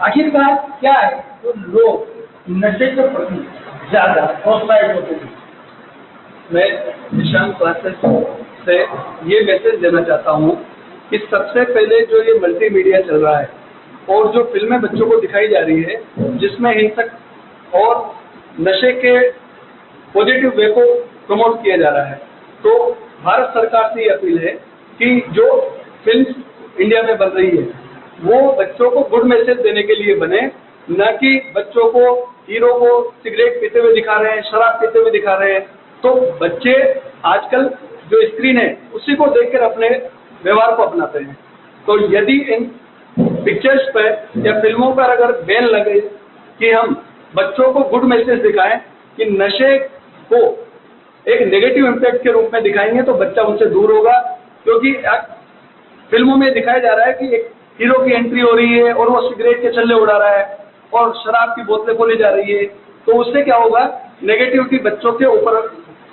आखिरकार क्या है तो लोग नशे के प्रति ज्यादा प्रोत्साहित होते हैं। मैं निशांत क्लासेस से ये मैसेज देना चाहता हूँ कि सबसे पहले जो ये मल्टीमीडिया चल रहा है और जो फिल्में बच्चों को दिखाई जा रही है जिसमें हिंसक और नशे के पॉजिटिव वे को प्रमोट किया जा रहा है, तो भारत सरकार से ये अपील है कि जो फिल्म इंडिया में बन रही है वो बच्चों को गुड मैसेज देने के लिए बने, न कि बच्चों को हीरो को सिगरेट पीते हुए दिखा रहे हैं, शराब पीते हुए दिखा रहे हैं। तो बच्चे आजकल जो स्क्रीन है उसी को देखकर अपने व्यवहार को अपनाते हैं। तो यदि इन पिक्चर्स पर या फिल्मों पर अगर बैन लगे कि हम बच्चों को गुड मैसेज दिखाएं कि नशे को एक नेगेटिव इम्पैक्ट के रूप में दिखाएंगे तो बच्चा उनसे दूर होगा। क्योंकि फिल्मों में दिखाया जा रहा है कि एक हीरो की एंट्री हो रही है और वो सिगरेट के छल्ले उड़ा रहा है और शराब की बोतलें खोली जा रही है, तो उससे क्या होगा, नेगेटिविटी बच्चों के ऊपर,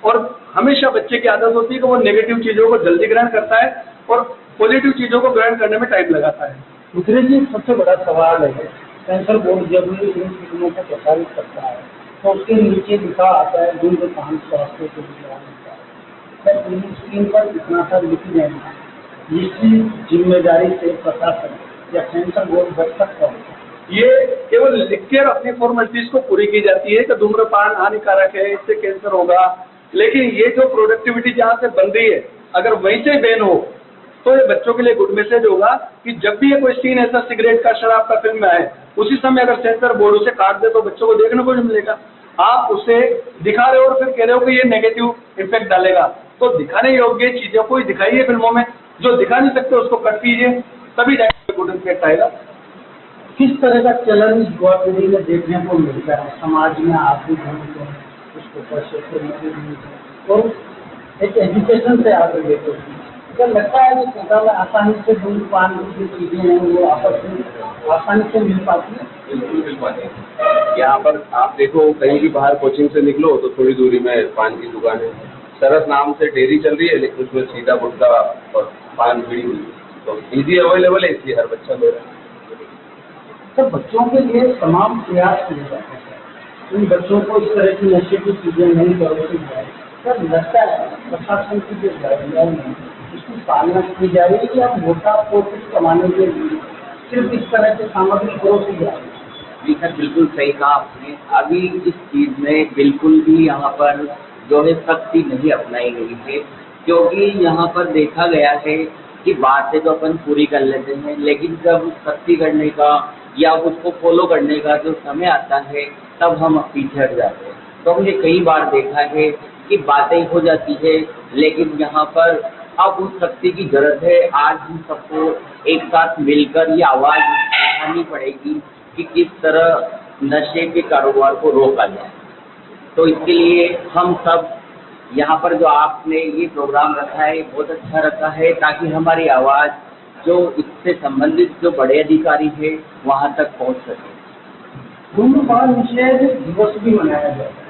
और हमेशा बच्चे की आदत होती है कि वो नेगेटिव चीजों को जल्दी ग्रहण करता है और पॉजिटिव चीजों को ग्रहण करने में टाइम लगाता है। दूसरे जी सबसे बड़ा सवाल है, सेंसर बोर्ड जब भी इन फिल्मों को प्रसारित करता है तो उसके नीचे लिखा आता है धूम्रपान स्वास्थ्य के लिए। फिल्म स्क्रीन पर इतना सा लिख देना इसकी जिम्मेदारी से प्रशासन या सेंसर बोर्ड बच सकता है। ये केवल लिखकर अपनी फॉर्मेलिटीज को पूरी की जाती है कि धूम्रपान हानिकारक है, इससे कैंसर होगा, लेकिन ये जो प्रोडक्टिविटी जहाँ से बन रही है अगर वहीं से बैन हो तो ये बच्चों के लिए गुड मैसेज होगा कि जब भी ये कोई सीन ऐसा सिगरेट का, शराब का फिल्म में आए उसी समय अगर सेंसर बोर्ड उसे काट दे तो बच्चों को देखने को नहीं मिलेगा। आप उसे दिखा रहे हो और फिर कह रहे हो कि ये नेगेटिव इम्पैक्ट डालेगा, तो दिखाने योग्य चीजों को ही दिखाइए फिल्मों में, जो दिखा नहीं सकते उसको कट कीजिए, तभी जाके गुड इम्पैक्ट आएगा। किस तरह का चलन युवा पीढ़ी में देखने को मिलता है समाज में, आप भी ढूंढते हैं उसको और एक एजुकेशन से आगे लेते हैं, क्या लगता है कि सरकार में आसानी से धूम्रपान की जो चीजें हैं वो आपस में आसानी से मिल पाती है? बिल्कुल मिल पाती है। यहाँ पर आप देखो कहीं भी बाहर कोचिंग से निकलो तो थोड़ी दूरी में पान की दुकान है, सरस नाम से डेयरी चल रही है लेकिन उसमें सीधा गुटखा और पान बीड़ी तो इजी अवेलेबल है, इसलिए हर बच्चा ले रहा है। तो बच्चों के लिए तमाम प्रयास किए जाते हैं, इन बच्चों को इस तरह की नशे की चीजें नहीं परोसी जाए। सर लगता है प्रशासन की जो गाइडलाइन है उसकी पालना की जा रही है कि आप मोटा प्रॉफिट कमाने के लिए सिर्फ इस तरह की सामग्री परोसी जा रही है? जी सर, बिल्कुल सही कहा आपने। अभी इस चीज़ में बिल्कुल भी यहाँ पर जो है सख्ती नहीं अपनाई गई है, क्योंकि यहाँ पर देखा गया है कि बातें तो अपन पूरी कर लेते हैं लेकिन जब सख्ती करने का या उसको फॉलो करने का जो समय आता है तब हम पीछे हट जाते हैं। तो हमने कई बार देखा है कि बातें हो जाती है लेकिन यहाँ पर अब उस सख्ती की जरूरत है। आज हम सबको एक साथ मिलकर ये आवाज़ उठानी पड़ेगी कि किस तरह नशे के कारोबार को रोका जाए। तो इसके लिए हम सब यहाँ पर जो आपने ये प्रोग्राम रखा है बहुत अच्छा रखा है, ताकि हमारी आवाज़ जो इससे संबंधित जो बड़े अधिकारी है वहाँ तक पहुँच सके। धूम्रपान निषेध दिवस भी मनाया जाता है।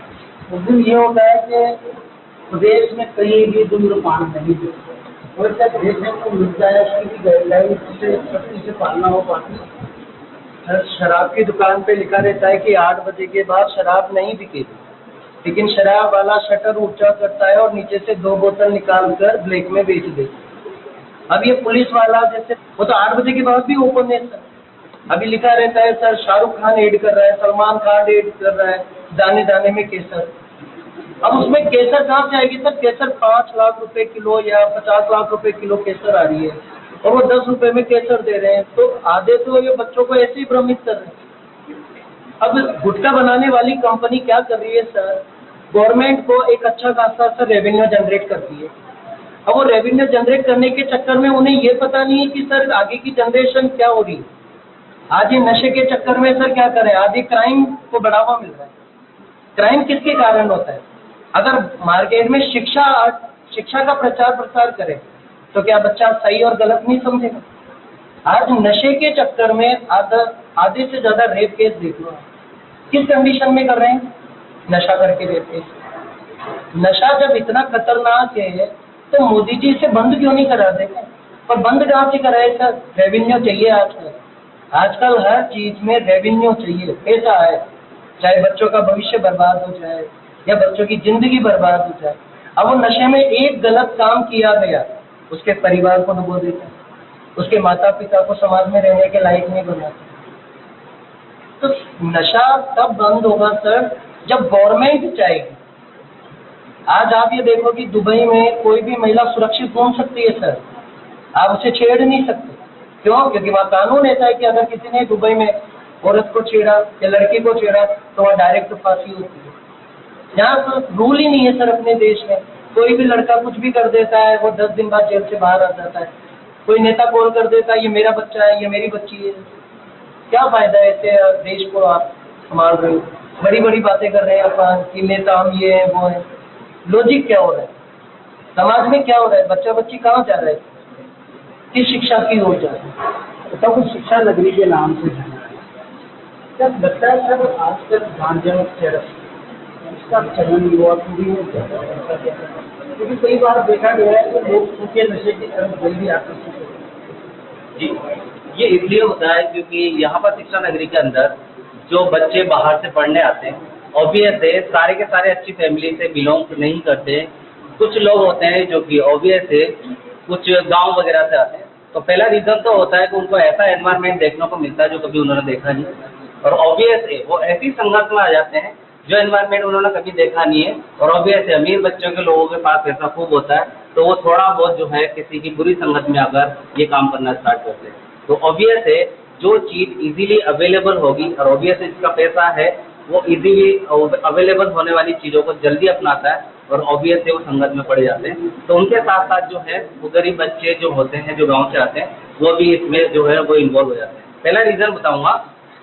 उस दिन ये होता है कि प्रदेश में कहीं भी धूम्रपान नहीं होता और जब देखने को मिलता है उसकी भी गाइडलाइन से सख्ती से पालना हो पाती है। शराब की दुकान पे लिखा रहता है कि 8 बजे के बाद शराब नहीं बिकेगी, लेकिन शराब वाला शटर ऊंचा करता है और नीचे से 2 बोतल निकाल कर ब्लैक में बेच देता है। अब ये पुलिस वाला जैसे वो तो 8 बजे के बाद भी ओपन है सर। अभी लिखा रहता है सर शाहरुख खान ऐड कर रहा है, सलमान खान ऐड कर रहा है, दाने दाने में केसर। अब उसमें केसर कहाँ से आएगी सर? केसर 5 लाख रुपए किलो या 50 लाख रुपए किलो केसर आ रही है और वो 10 रुपए में केसर दे रहे हैं। तो आधे तो ये बच्चों को ऐसे ही भ्रमित कर रहे हैं। अब गुटखा बनाने वाली कंपनी क्या कर रही है सर? गवर्नमेंट को एक अच्छा खासा सर रेवेन्यू जनरेट करती है। अब वो रेवेन्यू जनरेट करने के चक्कर में उन्हें ये पता नहीं है कि सर आगे की जनरेशन क्या हो रही है। आज ये नशे के चक्कर में सर क्या करें, आज ये क्राइम को बढ़ावा मिल रहा है। क्राइम किसके कारण होता है? अगर मार्केट में शिक्षा का प्रचार प्रसार करें तो क्या बच्चा सही और गलत नहीं समझेगा? आज नशे के चक्कर में आधे से ज़्यादा रेप केस देख लो, किस कंडीशन में कर रहे हैं? नशा करके रेप केस। नशा जब इतना खतरनाक है तो मोदी जी इसे बंद क्यों नहीं करा देंगे? पर बंद कहाँ से कराए सर? रेवेन्यू चाहिए आजकल। आजकल हर चीज में रेवेन्यू चाहिए, पैसा है, चाहे बच्चों का भविष्य बर्बाद हो जाए या बच्चों की जिंदगी बर्बाद हो जाए। अब वो नशे में एक गलत काम किया गया, उसके परिवार को डुबो देता है, उसके माता पिता को समाज में रहने के लायक नहीं बनाता। तो नशा तब बंद होगा सर जब गवर्नमेंट चाहेगी। आज आप ये देखो कि दुबई में कोई भी महिला सुरक्षित घूम सकती है सर, आप उसे छेड़ नहीं सकते। क्यों? क्योंकि वहाँ कानून ऐसा है कि अगर किसी ने दुबई में औरत को छेड़ा या लड़की को छेड़ा तो वहाँ डायरेक्ट फांसी होती है। यहाँ तो रूल ही नहीं है सर अपने देश में। कोई भी लड़का कुछ भी कर देता है, वो 10 दिन बाद जेल से बाहर आ जाता है। कोई नेता कॉल कर देता है, ये मेरा बच्चा है, ये मेरी बच्ची है। क्या फायदा है ऐसे देश को आप संभाल रहे हो? बड़ी बड़ी बातें कर रहे हैं अपन कि नेता हम ये हैं वो हैं। लॉजिक क्या हो रहा है? समाज में क्या हो रहा है? बच्चा बच्ची कहाँ जा रहा है? किस शिक्षा की ओर जा रहा है? तो कुछ शिक्षा नगरी के नाम से जब लगता है सर आजकल गांजा चरस इसका चलन युवा पीढ़ी में ज़्यादा है, क्योंकि कई बार देखा गया है कि लोग सूखे नशे की तरफ जल्दी आकर्षित होते हैं। जी, ये इसलिए होता है क्योंकि यहाँ पर शिक्षा नगरी के अंदर जो बच्चे बाहर से पढ़ने आते हैं, ऑब्वियस है सारे के सारे अच्छी फैमिली से बिलोंग नहीं करते। कुछ लोग होते हैं जो कि ऑब्वियस है कुछ गांव वगैरह से आते हैं। तो पहला रीज़न तो होता है कि उनको ऐसा एनवायरनमेंट देखने को मिलता है जो कभी उन्होंने देखा नहीं, और ऑब्वियस है वो ऐसी संघर्ष में आ जाते हैं जो एनवायरनमेंट उन्होंने कभी देखा नहीं है। और ऑब्वियस है अमीर बच्चों के लोगों के पास पैसा खूब होता है, तो वो थोड़ा बहुत जो है किसी की बुरी संगत में आकर ये काम करना स्टार्ट करते हैं। तो ऑब्वियस है जो चीज़ इजीली अवेलेबल होगी और ऑब्वियस इसका पैसा है, वो इजीली अवेलेबल होने वाली चीज़ों को जल्दी अपनाता है और ऑब्वियस है वो संगत में पड़ जाते हैं। तो उनके साथ साथ जो है वो गरीब बच्चे जो होते हैं जो गाँव से आते हैं वो भी इसमें जो है वो इन्वॉल्व हो जाते हैं। पहला रीज़न बताऊँगा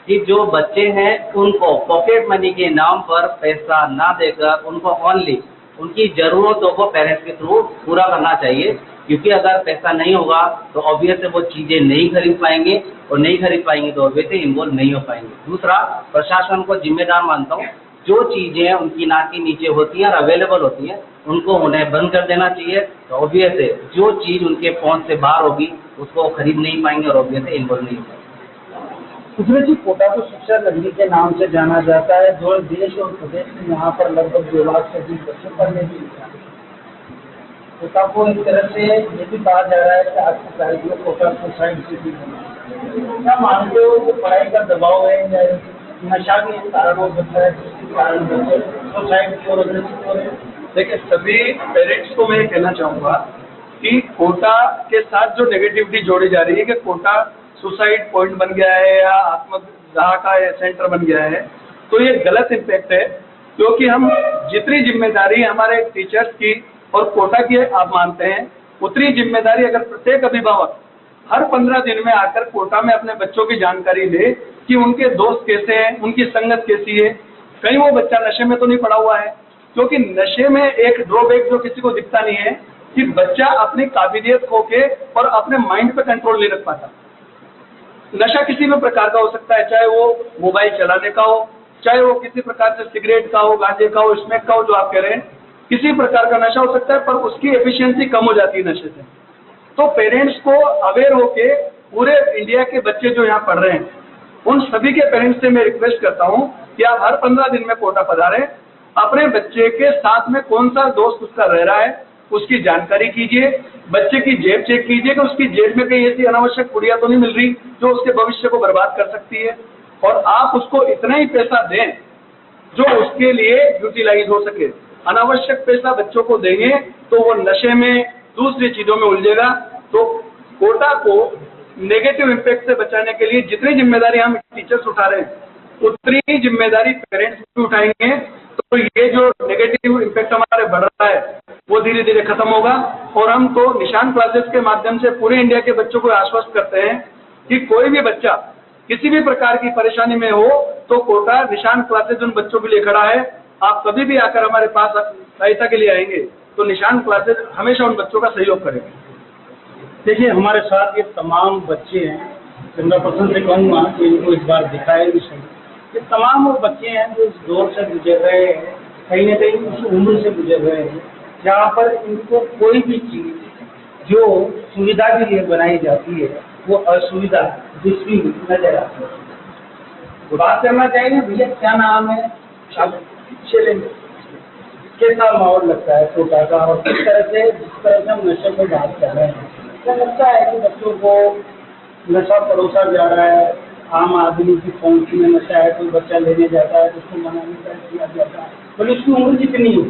कि जो बच्चे हैं उनको पॉकेट मनी के नाम पर पैसा ना देकर उनको ओनली उनकी ज़रूरतों को पेरेंट्स के थ्रू पूरा करना चाहिए, क्योंकि अगर पैसा नहीं होगा तो ऑब्वियस है वो चीज़ें नहीं खरीद पाएंगे और नहीं खरीद पाएंगे तो ऑब्वियस इन्वॉल्व नहीं हो पाएंगे। दूसरा, प्रशासन को जिम्मेदार मानता हूँ, जो चीज़ें उनकी नाक के नीचे होती हैं और अवेलेबल होती हैं उनको उन्हें बंद कर देना चाहिए। तो ऑब्वियस है जो चीज़ उनके पहुँच से बाहर होगी उसको वो खरीद नहीं पाएंगे और ऑब्वियस है इन्वॉल्व नहीं हो पाएंगे। दूसरे जी, कोटा को शिक्षा नगरी के नाम से जाना जाता है। जो देश और प्रदेश में यहाँ पर लगभग 2 लाख से अधिक बच्चे पढ़ने के लिए जाते हैं। कोटा को एक तरह से ये भी कहा जा रहा है कि आज की तारीख में कोटा सुसाइड सिटी बना। क्या मानते हो कि पढ़ाई का दबाव है या नशा भी एक कारण हो सकता है जिसके कारण बच्चे सुसाइड की ओर अग्रसित हो रहे हैं? देखिए, सभी पेरेंट्स को मैं ये कहना चाहूँगा कि कोटा के साथ जो नेगेटिविटी जोड़ी जा रही है कि कोटा सुसाइड पॉइंट बन गया है या आत्मदाह का सेंटर बन गया है, तो ये गलत इम्पैक्ट है। क्योंकि हम जितनी जिम्मेदारी हमारे टीचर्स की और कोटा की आप मानते हैं, उतनी जिम्मेदारी अगर प्रत्येक अभिभावक हर 15 दिन में आकर कोटा में अपने बच्चों की जानकारी ले कि उनके दोस्त कैसे हैं, उनकी संगत कैसी है, कहीं वो बच्चा नशे में तो नहीं पड़ा हुआ है। क्योंकि नशे में एक ड्रॉबैक जो किसी को दिखता नहीं है कि बच्चा अपनी काबिलियत खो के और अपने माइंड पे कंट्रोल नहीं रख पाता। नशा किसी भी प्रकार का हो सकता है, चाहे वो मोबाइल चलाने का हो, चाहे वो किसी प्रकार से सिगरेट का हो, गांजे का हो, स्मोक का हो, जो आप कह रहे हैं, किसी प्रकार का नशा हो सकता है, पर उसकी एफिशिएंसी कम हो जाती है नशे से। तो पेरेंट्स को अवेयर होके पूरे इंडिया के बच्चे जो यहाँ पढ़ रहे हैं, उन सभी के पेरेंट्स से मैं रिक्वेस्ट करता हूँ कि आप हर 15 दिन में कोटा पधारें, अपने बच्चे के साथ में कौन सा दोस्त उसका रह रहा है उसकी जानकारी कीजिए, बच्चे की जेब चेक कीजिए कि उसकी जेब में कहीं ऐसी अनावश्यक पुड़िया तो नहीं मिल रही जो उसके भविष्य को बर्बाद कर सकती है, और आप उसको इतना ही पैसा दें जो उसके लिए यूटिलाइज हो सके। अनावश्यक पैसा बच्चों को देंगे तो वो नशे में दूसरी चीजों में उलझेगा। तो कोटा को नेगेटिव इम्पैक्ट से बचाने के लिए जितनी जिम्मेदारी हम टीचर्स उठा रहे हैं उतनी ही जिम्मेदारी पेरेंट्स भी उठाएंगे, तो ये जो नेगेटिव इम्पैक्ट हमारे बढ़ रहा है वो धीरे धीरे खत्म होगा। और हम तो निशान क्लासेस के माध्यम से पूरे इंडिया के बच्चों को आश्वस्त करते हैं कि कोई भी बच्चा किसी भी प्रकार की परेशानी में हो तो कोटा निशान क्लासेस उन बच्चों के लिए खड़ा है। आप कभी भी आकर हमारे पास सहायता के लिए आएंगे तो निशान क्लासेस हमेशा उन बच्चों का सहयोग करेंगे। देखिए, हमारे साथ ये तमाम बच्चे हैं, चंद्रा पर्सन से कहूँगा कि इनको इस बार दिखाए भी सही। ये तमाम वो बच्चे हैं जो इस दौर से गुजर रहे हैं, कहीं ना कहीं उस उम्र से गुजर रहे हैं जहाँ पर इनको कोई भी चीज़ जो सुविधा के लिए बनाई जाती है वो असुविधा हिस्ट्री नजर आती है। बात करना चाहेंगे भैया, क्या नाम है? शैलेंद्र। कैसा माहौल लगता है छोटा सा, और किस तरह से, जिस तरह से हम नशे की बात कर रहे हैं, क्या लगता है कि बच्चों को नशा परोसा जा रहा है? आम आदमी की पहुंच में नशा है, कोई बच्चा लेने जाता है तो उसको मना नहीं कर दिया जाता है, बोले उसकी उम्र कितनी हो?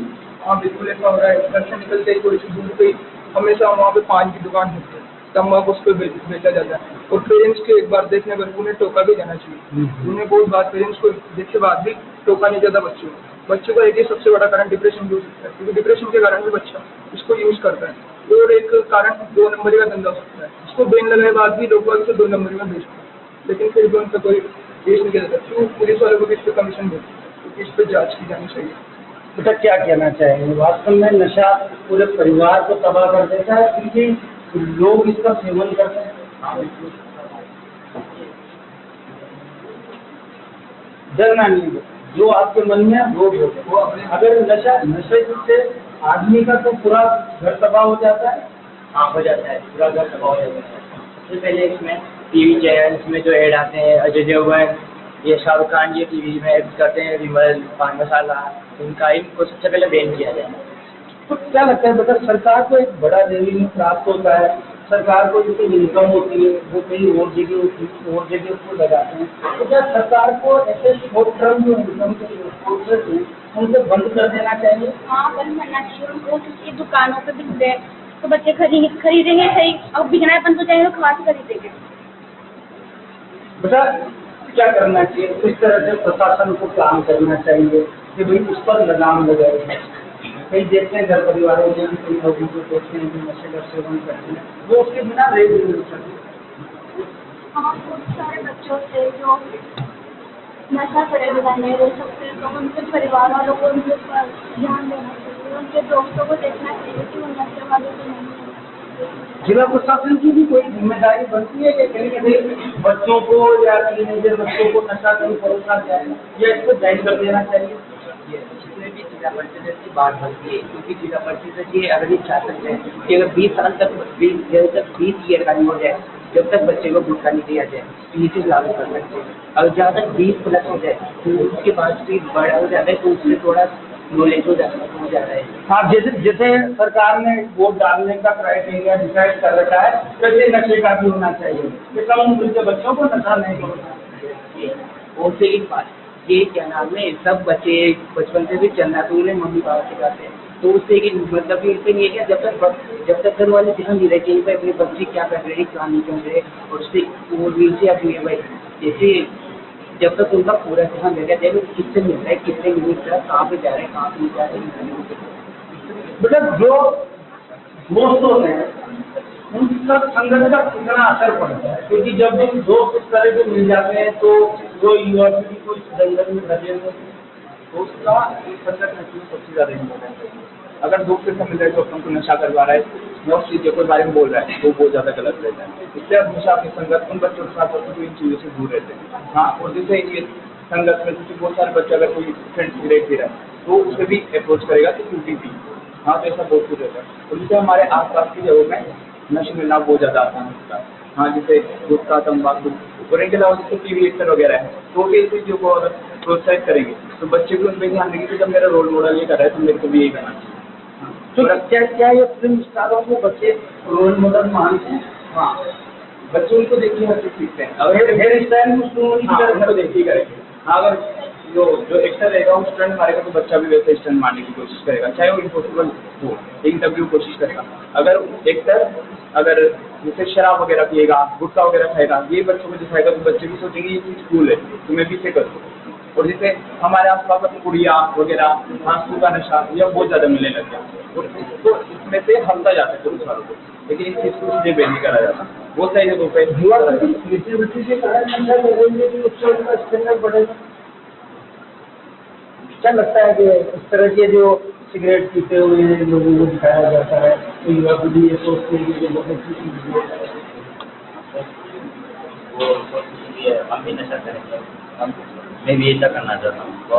हाँ बिल्कुल ऐसा हो रहा है। घर से निकलते ही कोई सी दूर पे हमेशा वहाँ पे पान की दुकान होती है, तम्बाकू उस पर बेचा जाता है। और पेरेंट्स के एक बार देखने पर उन्हें टोका भी जाना चाहिए। उन्हें बहुत बार पेरेंट्स को देखे बाद भी टोका नहीं जाता बच्चों का। एक ही सबसे बड़ा कारण डिप्रेशन भी हो सकता है, क्योंकि डिप्रेशन के कारण भी बच्चा इसको यूज करता है। और एक कारण 2 नंबरी का धंधा हो सकता है, इसको बैन लगाने के बाद भी लोग बाग इसे 2 नंबरी में बेचते हैं, लेकिन फिर भी उनका कोई केस नहीं किया जाता। क्यों? पुलिस वालों को भी इस पर कमीशन देते हैं, क्योंकि इस पर जाँच की जानी चाहिए। बेटा क्या कहना चाहेंगे? वास्तव में नशा पूरे परिवार को तबाह कर देता है क्योंकि लोग इसका सेवन करते हैं। डरना नहीं है, जो आपके मन में है वो बोलो। अगर नशे से आदमी का तो पूरा घर तबाह हो जाता है। हाँ हो जाता है, पूरा घर तबाह हो जाता है। सबसे पहले इसमें टीवी चैनल्स में जो ऐड आते हैं, अजय देवगन, ये शाहरुख खान, ये टीवी में ऐड करते हैं, विमल, पान मसाला, इनको सबसे पहले बैन किया जाए। तो क्या लगता है बेटा, सरकार को एक बड़ा रेवेन्यू प्राप्त होता है, सरकार को जितनी इनकम होती है वो कहीं और जगह उसको लगाते हैं, तो क्या सरकार को ऐसे शॉर्ट टर्म जो इनकम के सोर्सेज हैं उनको बंद कर देना चाहिए? हाँ बंद करना चाहिए उनको, क्योंकि दुकानों पे बिक रहे तो बच्चे खरीदेंगे सही, अब बिकना है बंद हो जाएगा तो खास खरीदेंगे। बेटा क्या करना चाहिए, किस तरह से प्रशासन को काम करना चाहिए कि भाई उस पर लगाम लगाए? कई देखते हैं घर परिवारों में भी कई लोगों को देखते हैं कि नशे का सेवन करते हैं, वो उसके बिना रह भी नहीं सकते। हाँ बहुत सारे बच्चों से जो नशा करे बिना नहीं रह सकते, तो उनके परिवार वालों को उनके ऊपर ध्यान देना चाहिए, उनके दोस्तों को देखना चाहिए कि वो नशे वाले से नहीं है। जिला प्रशासन की भी कोई जिम्मेदारी बनती है कि कहीं ना कहीं बच्चों को या टीनेजर बच्चों को नशा कहीं परोसा जाए या इसको बैन कर देना चाहिए? इसमें भी जिला परिषद की बात बनती है, क्योंकि जिला परिषद ये अगर ये चाहते हैं कि अगर 20 साल तक 20 ईयर का नहीं हो जाए, जब तक बच्चे को गुटखा नहीं दिया जाए तो ये चीज़ लागू कर सकते हैं। अगर जहाँ तक 20 प्लस हो जाए तो उसके बाद भी बड़ा हो जाता है, तो उससे थोड़ा नॉलेज हो जाता है। हाँ, जैसे सरकार ने वोट डालने का क्राइटेरिया डिसाइड कर रखा है, वैसे नशे का भी होना चाहिए कि कम उम्र के बच्चों को नशा नहीं करना चाहिए। और से एक बात, ये क्या नाम है, सब बच्चे बचपन से भी चलना तो उन्हें मम्मी पापा सिखाते हैं, तो उससे एक मतलब ये नहीं है कि जब तक घर वाले ध्यान नहीं रहे कि अपने बच्चे क्या कर रहे हैं, क्या नहीं कर रहे, और उससे वो से अपनी भाई जैसे जब तक उनका पूरा ध्यान रहेगा, देखो किससे मिल रहा है, किससे नहीं मिल रहा है, कहाँ पे जा रहे हैं, कहाँ पे नहीं जा रहे हैं। मतलब जो दोस्त होते हैं उनका संगत का कितना असर पड़ता है, क्योंकि जब भी दोस्त इस तरह के मिल जाते हैं तो जो युवा पीढ़ी को इस दलदल में धकेल देते हैं। दोस्त का एक संगत में सबसे ज़्यादा इम्पोर्टेंट है। अगर दोस्त से मिल रहा है तो अपन को नशा करवा रहा है या उस चीज़ के बारे में बोल रहा है तो वो ज़्यादा गलत रहता है। इसलिए आप हमेशा अपनी संगत उन बच्चों के साथ होते इन चीज़ों से दूर रहते हैं। हाँ, और जैसे ये संगत में जैसे बहुत सारे बच्चे अगर कोई फ्रेंड सिगरेट पी रहा है तो उसे भी अप्रोच करेगा कि तू भी पी। हाँ, तो ऐसा बहुत कुछ रहता है। और जैसे हमारे आसपास की जगहों में नशे मिलना बहुत ज़्यादा आसान होता है। हाँ, जैसे गुटखा, तम्बाकू और इनके अलावा जैसे टीवी एक्टर वगैरह है, तो भी ऐसी चीज़ों को अगर प्रोत्साहित करेंगे तो बच्चे भी उन पर ध्यान देंगे कि जब मेरा रोल मॉडल ये कर रहा है तो मेरे को भी यही करना चाहिए। तो क्या ये फिल्म स्टारों को बच्चे रोल मॉडल मानते हैं? हाँ, बच्चे उनको देखिए हर चीज़ सीखते हैं। अगर हेयर स्टाइल में उनको देखिए करेंगे। हाँ, अगर जो एक्टर रहेगा वो स्टंट मारेगा तो बच्चा भी वैसे स्टंट मारने की कोशिश करेगा, चाहे वो इम्पॉसिबल हो लेकिन तब भी वो कोशिश करेगा। अगर एक्टर अगर जैसे शराब वगैरह पिएगा, गुटखा वगैरह खाएगा, ये बच्चों को दिखाएगा तो बच्चे भी सोचेंगे ये चीज़ कूल है तो मैं भी इसे करूँ। और जैसे हमारे आसपास में कुड़िया वगैरह, फांसू का नशा यह बहुत ज़्यादा मिलने लग गया, तो इसमें से हटता जाता है पुलिस वालों को, लेकिन इस चीज़ को इसलिए बैन नहीं करा जाता। बहुत सारी जगहों पर युवा क्रिएटिविटी के कारण नशा करेंगे कि उससे उनका स्टैंडर्ड बढ़ेगा। क्या लगता है कि इस तरह के जो सिगरेट पीते हुए लोगों को दिखाया जाता है तो युवा पीढ़ी ये सोचते हैं कि बहुत अच्छी चीज़ है, वो हम भी नशा करेंगे, मैं भी ऐसा करना चाहता हूँ, तो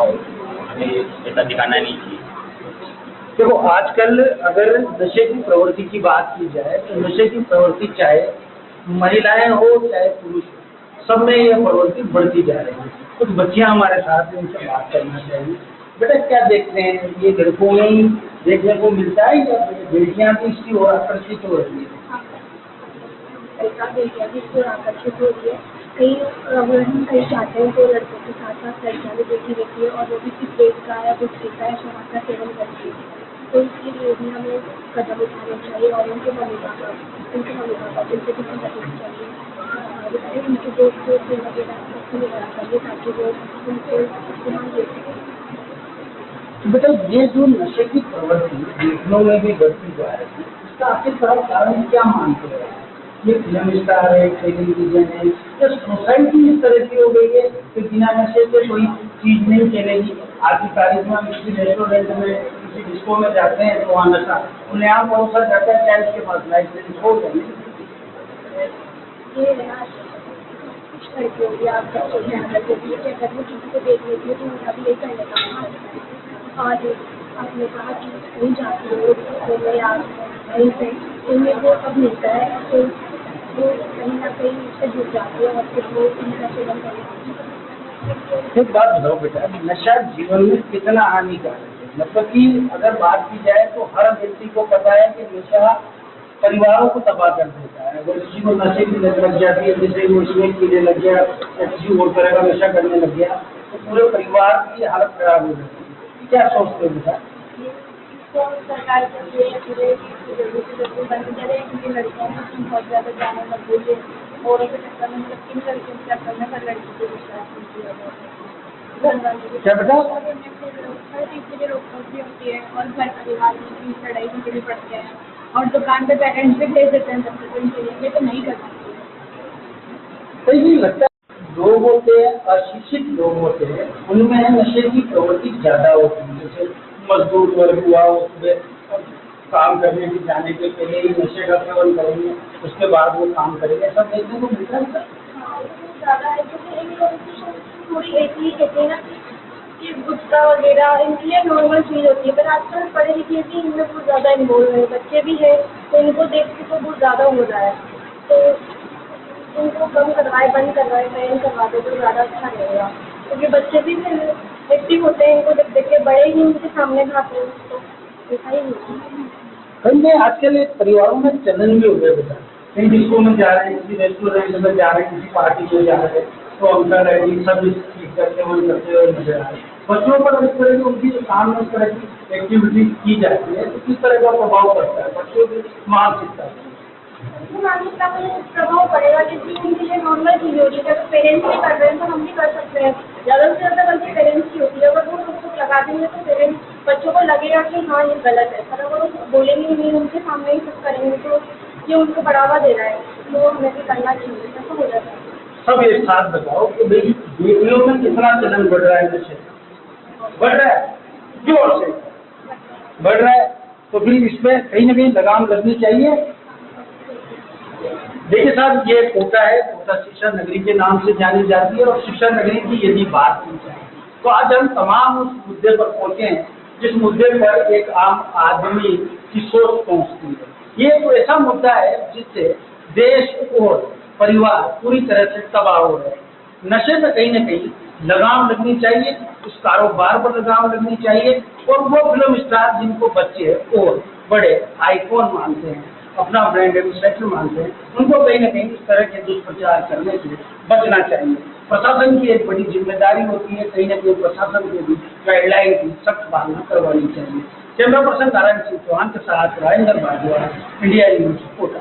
हमें ऐसा दिखाना नहीं चाहिए। देखो आजकल अगर नशे की प्रवृत्ति की बात की जाए तो नशे की प्रवृत्ति चाहे महिलाएं हो चाहे पुरुष हो, सब में ये प्रवृत्ति बढ़ती जा रही है। कुछ बच्चियां हमारे साथ हैं, उनसे बात करना चाहिए। बेटा क्या देखते हैं, ये लड़कों में ही देखने को मिलता है या बेटियां भी इसकी ओर आकर्षित हो रही है? ऐसा बेटियाँ भी इसको आकर्षित हो रही है। अगर हम कहीं जाते हैं तो लड़कों के साथ साथ लड़कियाँ भी देखी रहती है और वो भी किस देश का या गुटखे का या शराब का सेवन करती है। तो इसके लिए भी हमें कदम उठाने चाहिए और उनके मम्मी पापा उनसे भी समझना चाहिए, उनके दोस्त वगैरह सबको मिलाना चाहिए ताकि वो उनको इस्तेमाल दे सकें। बेटा ये जो नशे की प्रवृत्ति देखने में भी बढ़ती जा रही है, इसका आखिरकार कारण क्या मानते हैं? ये फिल्म स्टार है, टेलीविजन है, या सोसाइटी इस तरह की हो गई है कि बिना नशे से कोई चीज नहीं चलेगी। आज की तारीख में हम किसी रेस्टोरेंट में किसी डिस्को में जाते हैं तो वहाँ नशा उन्हें आम परोसा जाता है, क्या इसके पास लाइसेंस हो गए? ये कुछ लड़की होगी आप क्या सोचते हैं, अगर वो किसी को देख लेती है तो उनका भी यही करने का मन करता है। और आपने कहा कि कहीं जाती हो तो या कहीं से उन्हें वो अब मिलता है तो वो कहीं ना कहीं उससे जुड़ जाती है और फिर वो उनका सेवन करती है। एक बात बताओ बेटा, नशा जीवन में कितना हानिकारक है? मतलब कि अगर बात की जाए तो हर व्यक्ति को पता है कि नशा परिवारों को तबाह कर देता है। अगर किसी को नशे की लत लग जाती है, जैसे वो स्मेक पीने लग गया या किसी और तरह का नशा करने लग गया, तो पूरे परिवार की हालत खराब हो जाती है। क्या सोचते हो बेटा? सरकार के लिए बंद करे क्योंकि लड़कियों में बहुत ज़्यादा जाने लग गई है औरों के चक्कर में, मतलब किन लड़कियों के चक्कर में हर लड़की को विश्वास क्या बेटा? हर चीज़ के लिए रोकथाम भी होती है और घर परिवार में भी लड़ाई झगड़े पड़ते हैं और दुकान पे पेरेंट्स भी भेज देते हैं बच्चे को इनके लिए, तो नहीं करना चाहिए। सही नहीं लगता। लोग होते हैं, अशिक्षित लोग होते हैं, उनमें नशे की प्रवृत्ति ज्यादा होती है। जैसे मजदूर वर्ग हुआ, उसमें काम करने की जाने के पहले ही नशे का सेवन करेंगे, उसके बाद वो काम करेंगे, सब देखने को मिलता है। ज़्यादा है क्योंकि इन लोगों की थोड़ी ऐसी कहते हैं ना कि गुटखा वगैरह इनके लिए नॉर्मल चीज़ होती है, पर आजकल पढ़े लिखे भी इनमें बहुत ज़्यादा इन्वॉल्व है, बच्चे भी हैं तो इनको देख के तो बहुत ज़्यादा हो रहा है। तो इनको कम करवाए, बंद करवाए, बैन करवा दे तो ज़्यादा अच्छा रहेगा क्योंकि बच्चे भी एक्टिव होते हैं, इनको देख देख के बड़े ही उनके सामने खाते हैं, तो ऐसा ही होता है। कहीं आजकल एक परिवारों में चलन भी हो गया बेटा, कहीं डिस्को में जा रहे हैं, किसी रेस्टोरेंट में जा रहे हैं, किसी पार्टी में जा रहे हैं, तो अंकल है सब इस चीज का सेवन करते हुए नजर आ रहे हैं। बच्चों पर इस तरह की उनकी जो काम में इस तरह की एक्टिविटी की जाती है तो किस तरह का प्रभाव पड़ता है बच्चों की मानसिकता? मानसिकता पर प्रभाव पड़ेगा क्योंकि उनके लिए नॉर्मल चीज़ होती है। अगर पेरेंट्स भी कर रहे हैं तो हम भी कर सकते हैं, ज़्यादा से ज़्यादा गलती पेरेंट्स की होती है। अगर वो उसको लगा देंगे तो पेरेंट्स बच्चों को लगेगा कि हाँ ये गलत है, पर अगर वो बोलेंगे नहीं, उनके सामने ही सब करेंगे तो ये उनको बढ़ावा दे रहा है, तो हमें भी करना चाहिए, ऐसा हो जाता है। सब एक साथ बताओ कि भाई बेटियों में कितना चलन बढ़ रहा है? नशे बढ़ रहा है, जोर से बढ़ रहा है, तो फिर इसमें कहीं ना कहीं लगाम लगनी चाहिए। देखिए साहब, ये कोटा है, कोटा शिक्षा नगरी के नाम से जानी जाती है और शिक्षा नगरी की यदि बात की जाए तो आज हम तमाम उस मुद्दे पर पहुंचे हैं जिस मुद्दे पर एक आम आदमी की सोच पहुंचती है। ये तो ऐसा मुद्दा है जिससे देश और परिवार पूरी तरह से तबाह हो रहे हैं। नशे में कहीं न कहीं लगाम लगनी चाहिए, उस कारोबार पर लगाम लगनी चाहिए और वो फिल्म स्टार जिनको बच्चे और बड़े आइकॉन मानते हैं, अपना ब्रांड एम्बेसडर मानते हैं, उनको कहीं न कहीं इस तरह के दुष्प्रचार करने से बचना चाहिए। प्रशासन की एक बड़ी जिम्मेदारी होती है, कहीं न कहीं प्रशासन को भी गाइडलाइन की सख्त पालना करवानी चाहिए। कैमरा पर्सन नारायण सिंह चौहान के साथ राजेंद्र भारद्वाज, इंडिया न्यूज कोटा।